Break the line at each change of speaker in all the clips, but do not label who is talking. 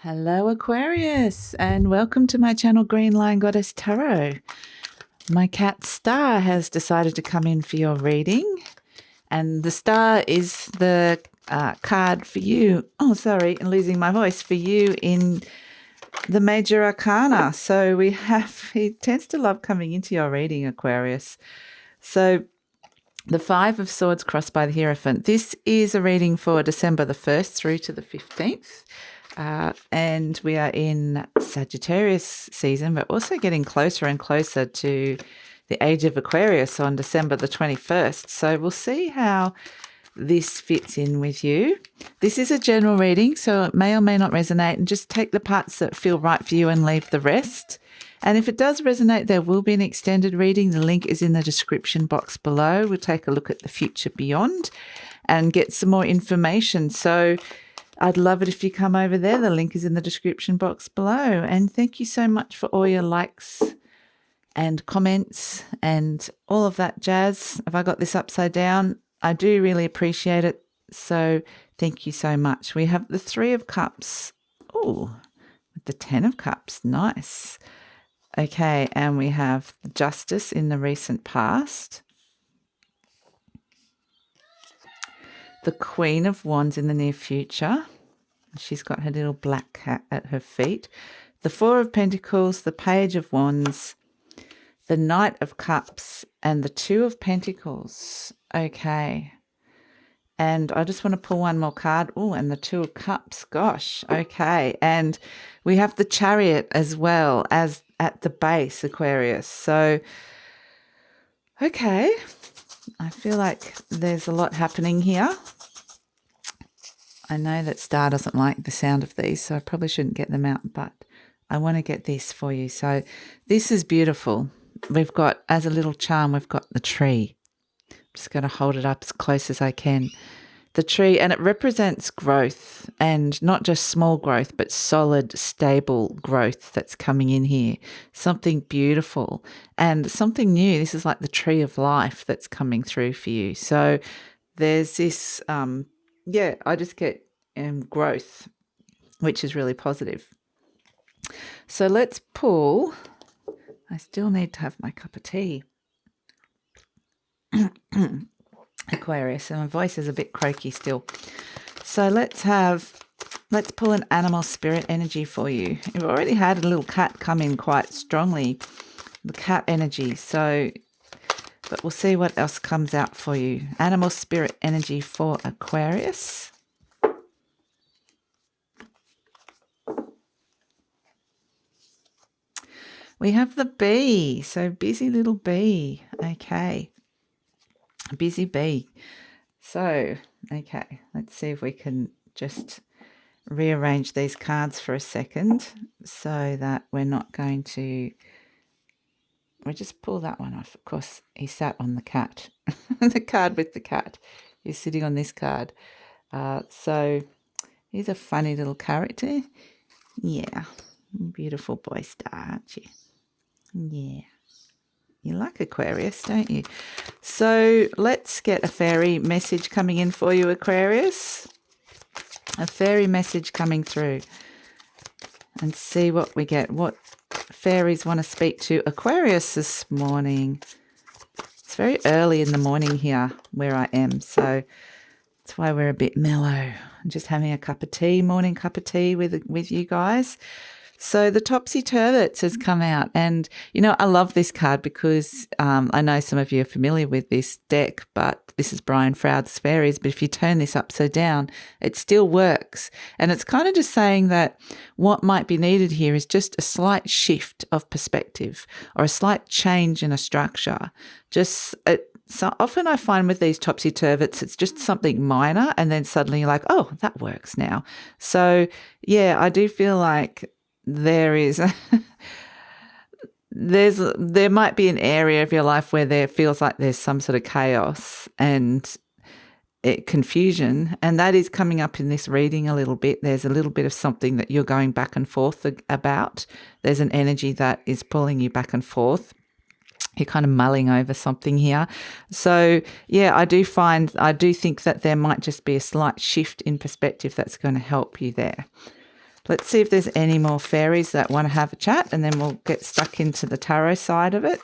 Hello Aquarius and welcome to my channel GreenLion Goddess Tarot. My cat Star has decided to come in for your reading, and the star is the card for you. Oh, sorry, I'm losing my voice. For you in the major arcana. So he tends to love coming into your reading, Aquarius. So the Five of Swords crossed by the Hierophant. This is a reading for December the 1st through to the 15th. And we are in Sagittarius season, but also getting closer and closer to the age of Aquarius on December the 21st. So we'll see how this fits in with you. This is a general reading, so it may or may not resonate, and just take the parts that feel right for you and leave the rest. And if it does resonate, there will be an extended reading. The link is in the description box below. We'll take a look at the future beyond and get some more information. So I'd love it if you come over there. The link is in the description box below. And thank you so much for all your likes and comments and all of that jazz. Have I got this upside down? I do really appreciate it. So thank you so much. We have the Three of Cups. Oh, with the Ten of Cups. Nice. Okay, and we have Justice in the recent past. The Queen of Wands in the near future. She's got her little black cat at her feet. The Four of Pentacles, the Page of Wands, the Knight of Cups, and the Two of Pentacles. Okay. And I just want to pull one more card. Oh, and the Two of Cups. Gosh. Okay. And we have the Chariot as well as at the base, Aquarius. So, okay. I feel like there's a lot happening here. I know that Star doesn't like the sound of these, so I probably shouldn't get them out, but I want to get this for you. So this is beautiful. We've got, as a little charm, we've got the tree. I'm just going to hold it up as close as I can. The tree, and it represents growth, and not just small growth, but solid, stable growth that's coming in here. Something beautiful and something new. This is like the tree of life that's coming through for you. So there's this, I just get growth, which is really positive. So let's pull. I still need to have my cup of tea. Aquarius, and my voice is a bit croaky still. So let's pull an animal spirit energy for you. You've already had a little cat come in quite strongly, the cat energy. So, but we'll see what else comes out for you. Animal spirit energy for Aquarius. We have the bee. So busy little bee. Okay. Busy bee. So, okay, let's see if we can just rearrange these cards for a second so that we're not going to... We'll just pull that one off. Of course, he sat on the cat. The card with the cat. He's sitting on this card. So he's a funny little character. Yeah. Beautiful boy Star, aren't you? Yeah. You like Aquarius, don't you? So let's get a fairy message coming in for you, Aquarius. A fairy message coming through. And see what we get. What fairies want to speak to Aquarius this morning. It's very early in the morning here where I am, so that's why we're a bit mellow. I'm just having a cup of tea, morning cup of tea with you guys. So the Topsy-Turvets has come out, and, you know, I love this card because I know some of you are familiar with this deck, but this is Brian Froud's Fairies, but if you turn this upside down, it still works. And it's kind of just saying that what might be needed here is just a slight shift of perspective or a slight change in a structure. So often I find with these Topsy-Turvets, it's just something minor, and then suddenly you're like, oh, that works now. So, yeah, I do feel like there might be an area of your life where there feels like there's some sort of chaos and confusion, and that is coming up in this reading a little bit. There's a little bit of something that you're going back and forth about. There's an energy that is pulling you back and forth. You're kind of mulling over something here. So, yeah, I do think that there might just be a slight shift in perspective that's going to help you there. Let's see if there's any more fairies that want to have a chat, and then we'll get stuck into the tarot side of it.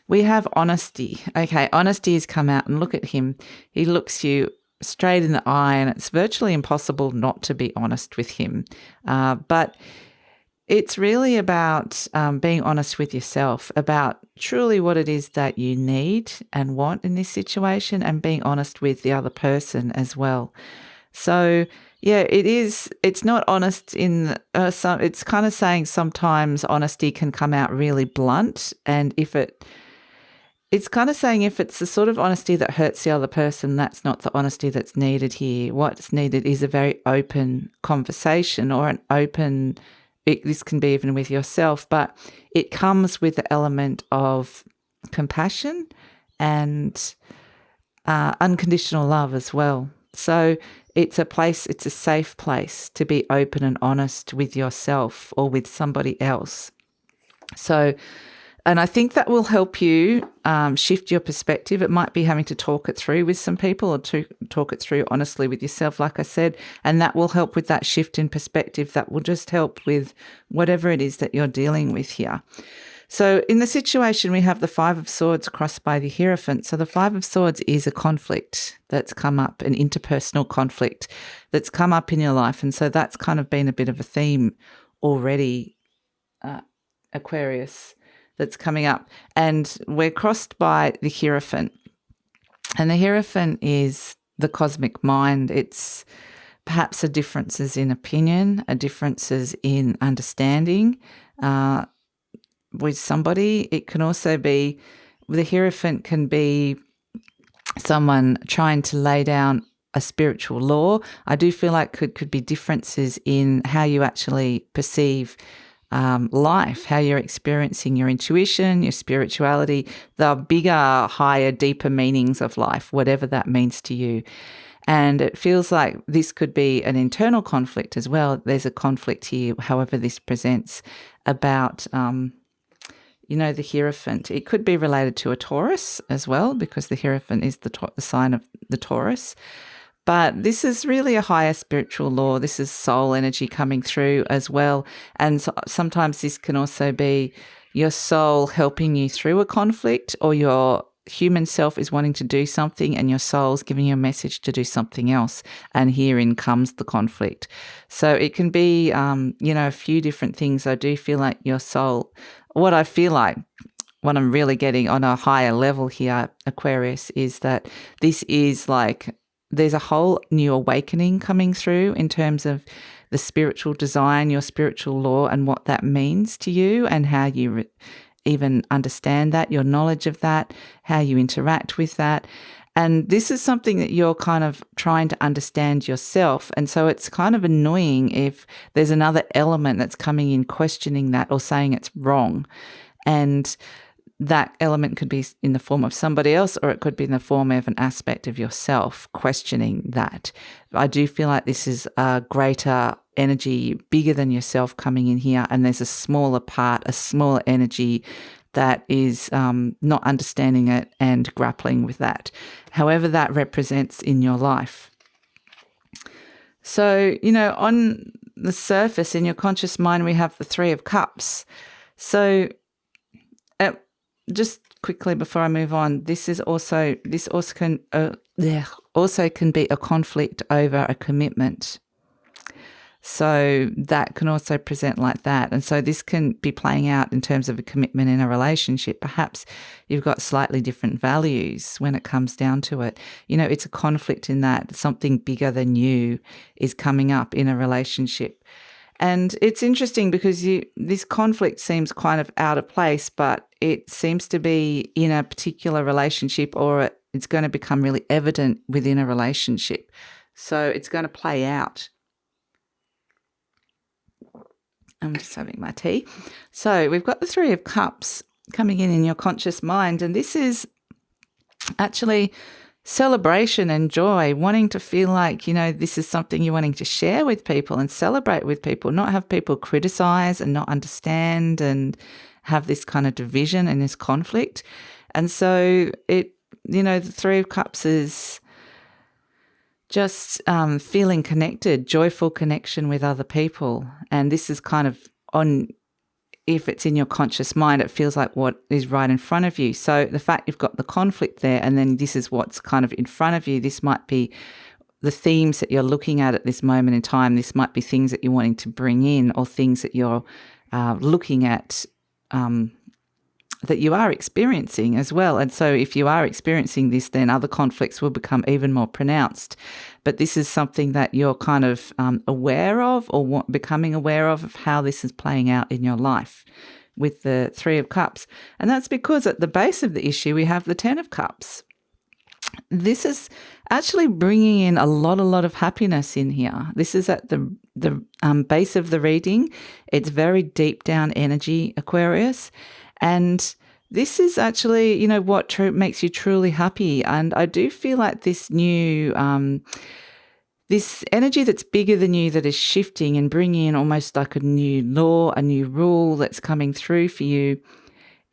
We have honesty. Okay, honesty has come out, and look at him. He looks you straight in the eye, and it's virtually impossible not to be honest with him. But it's really about being honest with yourself, about truly what it is that you need and want in this situation, and being honest with the other person as well. So yeah, it's not honest in it's kind of saying sometimes honesty can come out really blunt, and it's kind of saying if it's the sort of honesty that hurts the other person, that's not the honesty that's needed here. What's needed is a very open conversation, or an open, this can be even with yourself, but it comes with the element of compassion and unconditional love as well. So it's a safe place to be open and honest with yourself or with somebody else. So, and I think that will help you shift your perspective. It might be having to talk it through with some people, or to talk it through honestly with yourself, like I said, and that will help with that shift in perspective. That will just help with whatever it is that you're dealing with here. So in the situation, we have the Five of Swords crossed by the Hierophant. So the Five of Swords is a conflict that's come up, an interpersonal conflict that's come up in your life. And so that's kind of been a bit of a theme already, Aquarius, that's coming up. And we're crossed by the Hierophant. And the Hierophant is the cosmic mind. It's perhaps a differences in opinion, a differences in understanding with somebody. It can also be, the Hierophant can be someone trying to lay down a spiritual law. I do feel like could be differences in how you actually perceive life, how you're experiencing your intuition, your spirituality, the bigger, higher, deeper meanings of life, whatever that means to you. And it feels like this could be an internal conflict as well. There's a conflict here, however this presents, about, the Hierophant. It could be related to a Taurus as well, because the Hierophant is the sign of the Taurus. But this is really a higher spiritual law. This is soul energy coming through as well. And so sometimes this can also be your soul helping you through a conflict, or your human self is wanting to do something and your soul's giving you a message to do something else. And herein comes the conflict. So it can be, a few different things. I do feel like your soul, what I'm really getting on a higher level here, Aquarius, is that this is like, there's a whole new awakening coming through in terms of the spiritual design, your spiritual law, and what that means to you, and how you even understand that, your knowledge of that, how you interact with that. And this is something that you're kind of trying to understand yourself. And so it's kind of annoying if there's another element that's coming in questioning that or saying it's wrong. And that element could be in the form of somebody else, or it could be in the form of an aspect of yourself questioning that. I do feel like this is a greater energy, bigger than yourself, coming in here, and there's a smaller part, a smaller energy that is not understanding it and grappling with that, however that represents in your life. So, on the surface, in your conscious mind, we have the Three of Cups. So just quickly before I move on, this also can be a conflict over a commitment. So that can also present like that. And so this can be playing out in terms of a commitment in a relationship. Perhaps you've got slightly different values when it comes down to it. It's a conflict in that something bigger than you is coming up in a relationship. And it's interesting because this conflict seems kind of out of place, but it seems to be in a particular relationship, or it's going to become really evident within a relationship. So it's going to play out. I'm just having my tea. So we've got the Three of Cups coming in your conscious mind, and this is actually celebration and joy, wanting to feel like, this is something you're wanting to share with people and celebrate with people, not have people criticize and not understand and have this kind of division and this conflict. And so the Three of Cups is just feeling connected, joyful connection with other people. And this is kind of on, if it's in your conscious mind, it feels like what is right in front of you. So the fact you've got the conflict there, and then this is what's kind of in front of you, this might be the themes that you're looking at this moment in time. This might be things that you're wanting to bring in, or things that you're looking at that you are experiencing as well. And so if you are experiencing this, then other conflicts will become even more pronounced. But this is something that you're kind of aware of, or becoming aware of how this is playing out in your life with the Three of Cups. And that's because at the base of the issue, we have the Ten of Cups. This is actually bringing in a lot of happiness in here. This is at the base of the reading. It's very deep down energy, Aquarius. And this is actually, you know, what makes you truly happy. And I do feel like this new, this energy that's bigger than you, that is shifting and bringing in almost like a new law, a new rule that's coming through for you.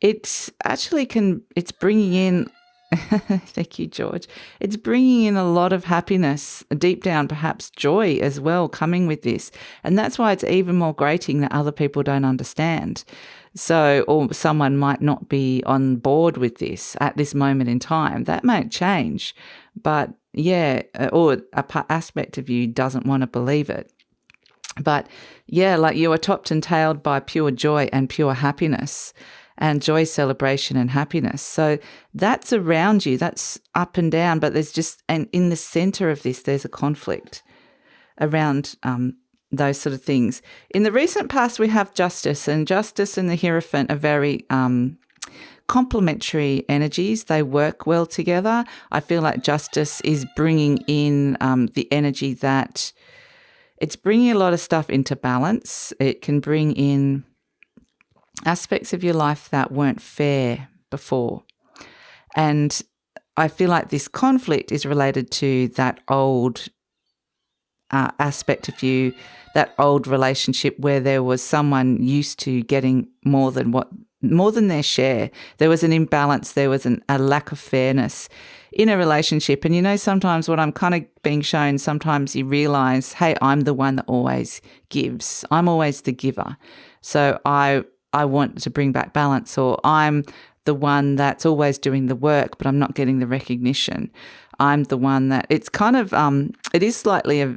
It's actually it's bringing in, thank you, George. It's bringing in a lot of happiness, deep down, perhaps joy as well, coming with this. And that's why it's even more grating that other people don't understand. So, or someone might not be on board with this at this moment in time. That might change. But yeah, or an aspect of you doesn't want to believe it. But yeah, like you are topped and tailed by pure joy and pure happiness, and joy, celebration and happiness. So that's around you, that's up and down, but there's just, and in the center of this, there's a conflict around those sort of things. In the recent past, we have Justice, and Justice and the Hierophant are very complementary energies. They work well together. I feel like Justice is bringing in the energy that it's bringing a lot of stuff into balance. It can bring in aspects of your life that weren't fair before. And I feel like this conflict is related to that old aspect of you, that old relationship where there was someone used to getting more than their share. There was an imbalance. There was a lack of fairness in a relationship. And, you know, sometimes what I'm kind of being shown, sometimes you realize, hey, I'm the one that always gives. I'm always the giver. So I want to bring back balance, or I'm the one that's always doing the work, but I'm not getting the recognition. I'm the one that, it's kind of, it is slightly a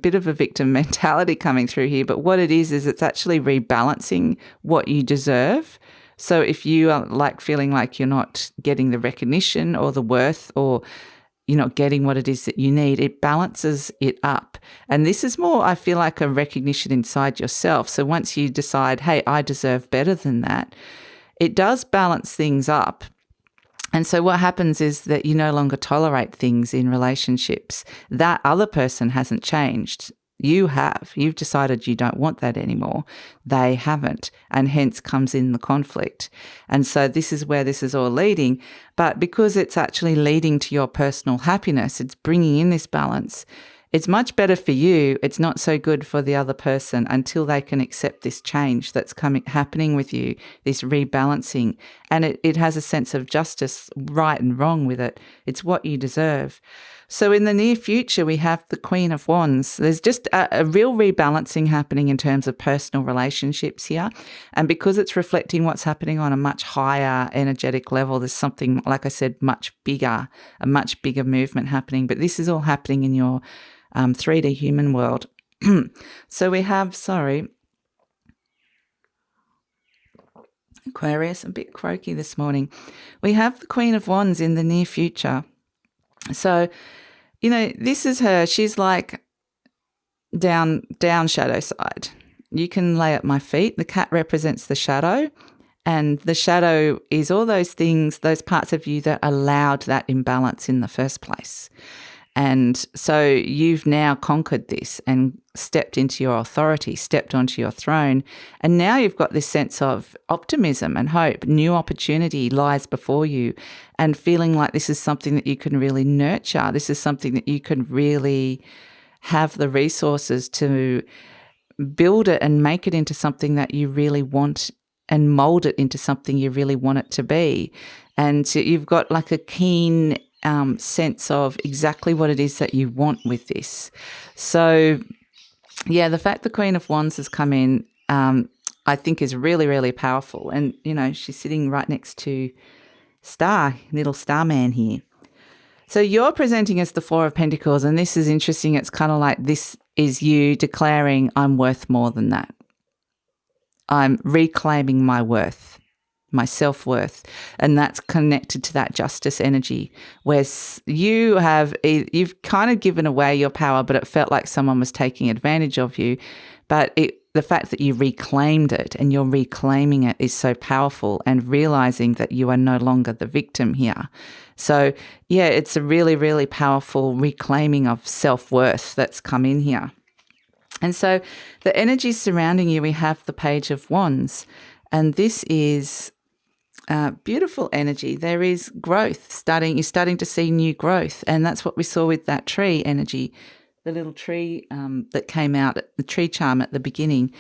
bit of a victim mentality coming through here, but what it is it's actually rebalancing what you deserve. So if you are like feeling like you're not getting the recognition or the worth, or you're not getting what it is that you need, it balances it up. And this is more, I feel like, a recognition inside yourself. So once you decide, hey, I deserve better than that, it does balance things up. And so what happens is that you no longer tolerate things in relationships. That other person hasn't changed. You have. You've decided you don't want that anymore. They haven't. And hence comes in the conflict. And so this is where this is all leading. But because it's actually leading to your personal happiness, it's bringing in this balance. It's much better for you. It's not so good for the other person until they can accept this change that's happening with you, this rebalancing. And it has a sense of justice, right and wrong with it. It's what you deserve. So in the near future, we have the Queen of Wands. There's just a real rebalancing happening in terms of personal relationships here. And because it's reflecting what's happening on a much higher energetic level, there's something, like I said, a much bigger movement happening. But this is all happening in your 3D human world. So we have, Aquarius, a bit croaky this morning. We have the Queen of Wands in the near future. So, you know, this is her. She's like down shadow side. You can lay at my feet. The cat represents the shadow. And the shadow is all those things, those parts of you that allowed that imbalance in the first place. And so you've now conquered this and stepped into your authority, stepped onto your throne. And now you've got this sense of optimism and hope. New opportunity lies before you, and feeling like this is something that you can really nurture. This is something that you can really have the resources to build it and make it into something that you really want, and mold it into something you really want it to be. And so you've got like a keen sense of exactly what it is that you want with this. So, yeah, the fact the Queen of Wands has come in, I think is really, really powerful. And, you know, she's sitting right next to little Starman here. So you're presenting as the Four of Pentacles, and this is interesting. It's kind of like this is you declaring, I'm worth more than that. I'm reclaiming my worth, my self-worth, and that's connected to that justice energy where you've kind of given away your power, but it felt like someone was taking advantage of you. But the fact that you reclaimed it and you're reclaiming it is so powerful, and realizing that you are no longer the victim here. So, yeah, it's a really, really powerful reclaiming of self-worth that's come in here. And so the energy surrounding you, we have the Page of Wands, and this is beautiful energy. There is growth you're starting to see new growth, and that's what we saw with that tree energy, the little tree that came out, the tree charm at the beginning.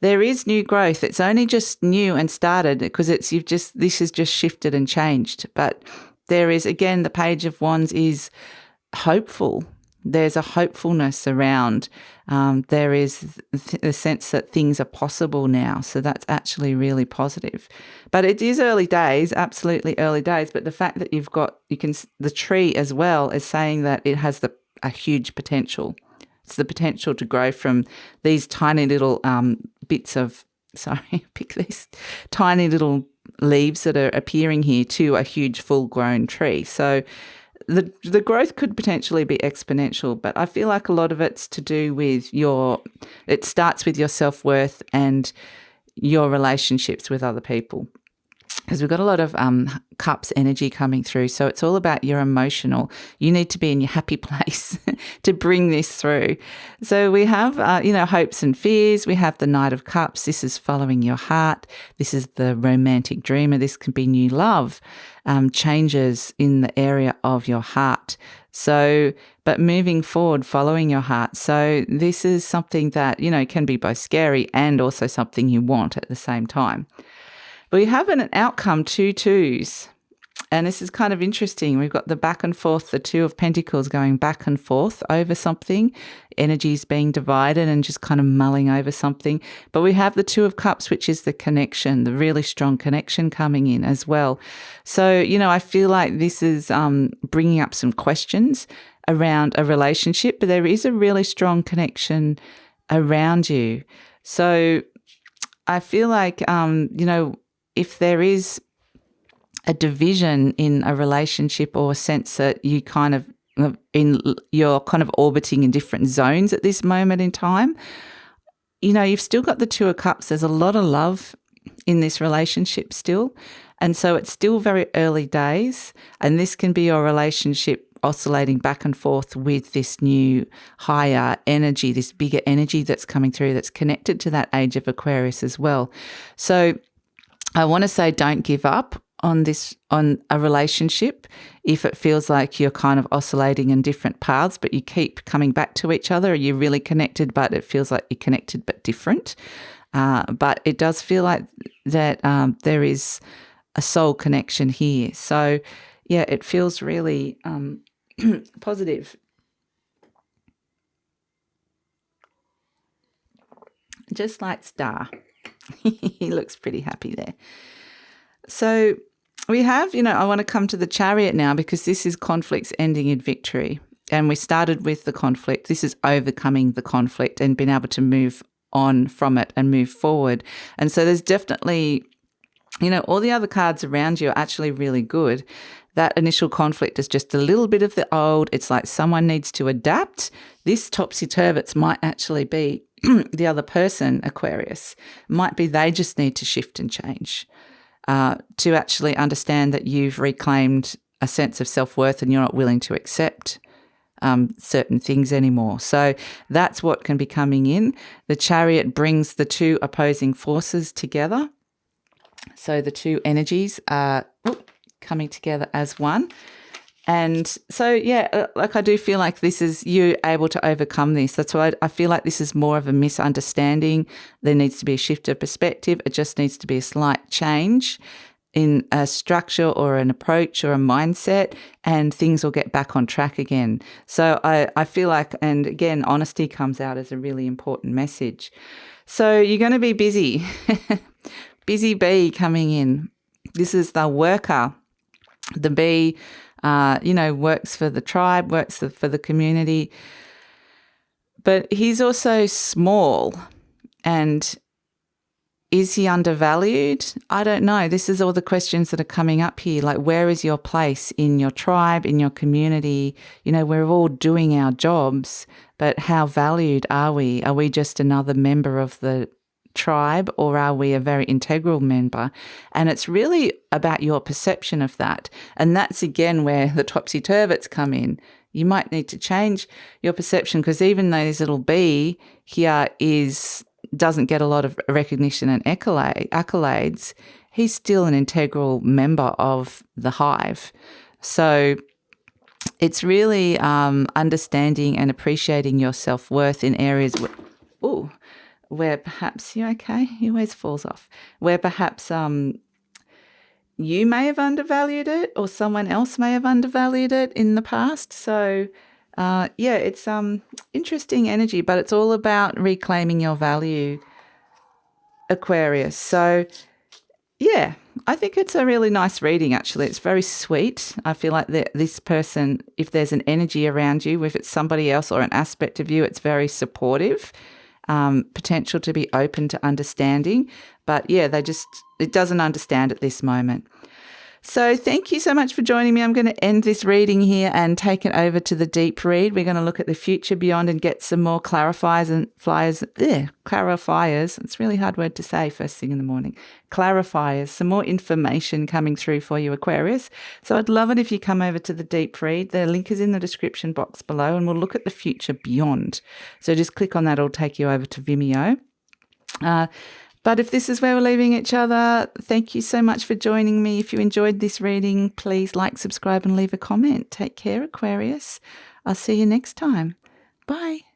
There is new growth. It's only just new and started because this has just shifted and changed. But there is, again, the Page of Wands is hopeful. There's a hopefulness around. There is the sense that things are possible now. So that's actually really positive. But it is early days, absolutely early days. But the fact that the tree as well is saying that it has a huge potential. It's the potential to grow from these tiny little pick these tiny little leaves that are appearing here to a huge full-grown tree. So the growth could potentially be exponential, but I feel like a lot of it's to do with it starts with your self-worth and your relationships with other people. Because we've got a lot of cups energy coming through. So it's all about your emotional. You need to be in your happy place to bring this through. So we have, hopes and fears. We have the Knight of Cups. This is following your heart. This is the romantic dreamer. This can be new love, changes in the area of your heart. So, but moving forward, following your heart. So this is something that, can be both scary and also something you want at the same time. We have an outcome, 2 twos, and this is kind of interesting. We've got the back and forth, the Two of Pentacles going back and forth over something, energies being divided and just kind of mulling over something. But we have the Two of Cups, which is the connection, the really strong connection coming in as well. So, I feel like this is bringing up some questions around a relationship, but there is a really strong connection around you. So I feel like, if there is a division in a relationship or a sense that you're kind of orbiting in different zones at this moment in time, you've still got the Two of Cups. There's a lot of love in this relationship still. And so it's still very early days. And this can be your relationship oscillating back and forth with this new higher energy, this bigger energy that's coming through that's connected to that age of Aquarius as well. So I want to say don't give up on a relationship if it feels like you're kind of oscillating in different paths, but you keep coming back to each other. You're really connected, but it feels like you're connected but different. But it does feel like that there is a soul connection here. So, yeah, it feels really positive. Just like Star. He looks pretty happy there. So we have, I want to come to the Chariot now because this is conflicts ending in victory. And we started with the conflict. This is overcoming the conflict and being able to move on from it and move forward. And so there's definitely, all the other cards around you are actually really good. That initial conflict is just a little bit of the old. It's like someone needs to adapt. This topsy-turvy might actually be the other person, Aquarius. Might be they just need to shift and change to actually understand that you've reclaimed a sense of self-worth and you're not willing to accept certain things anymore. So that's what can be coming in. The Chariot brings the two opposing forces together. So the two energies are coming together as one. And so, yeah, like I do feel like this is you able to overcome this. That's why I feel like this is more of a misunderstanding. There needs to be a shift of perspective. It just needs to be a slight change. in a structure or an approach or a mindset, and things will get back on track again. So I feel like, and again, honesty comes out as a really important message. So you're going to be busy. Busy bee coming in. This is the worker. The bee, works for the tribe, works for the community. But he's also small. And is he undervalued? I don't know. This is all the questions that are coming up here. Like, where is your place in your tribe, in your community? We're all doing our jobs, but how valued are we? Are we just another member of the tribe, or are we a very integral member? And it's really about your perception of that. And that's, again, where the topsy-turvets come in. You might need to change your perception, because even though this little bee here doesn't get a lot of recognition and accolades, he's still an integral member of the hive. So it's really understanding and appreciating your self-worth in areas where perhaps, you okay? He always falls off. Where perhaps you may have undervalued it, or someone else may have undervalued it in the past. So it's interesting energy, but it's all about reclaiming your value, Aquarius. So yeah, I think it's a really nice reading, actually. It's very sweet. I feel like this person, if there's an energy around you, if it's somebody else or an aspect of you, it's very supportive, potential to be open to understanding. But yeah, it doesn't understand at this moment. So thank you so much for joining me. I'm going to end this reading here and take it over to the deep read. We're going to look at the future beyond and get some more clarifiers. It's a really hard word to say first thing in the morning. Clarifiers, some more information coming through for you, Aquarius. So I'd love it if you come over to the deep read. The link is in the description box below, and we'll look at the future beyond. So just click on that. It'll take you over to Vimeo. But if this is where we're leaving each other, thank you so much for joining me. If you enjoyed this reading, please like, subscribe, and leave a comment. Take care, Aquarius. I'll see you next time. Bye.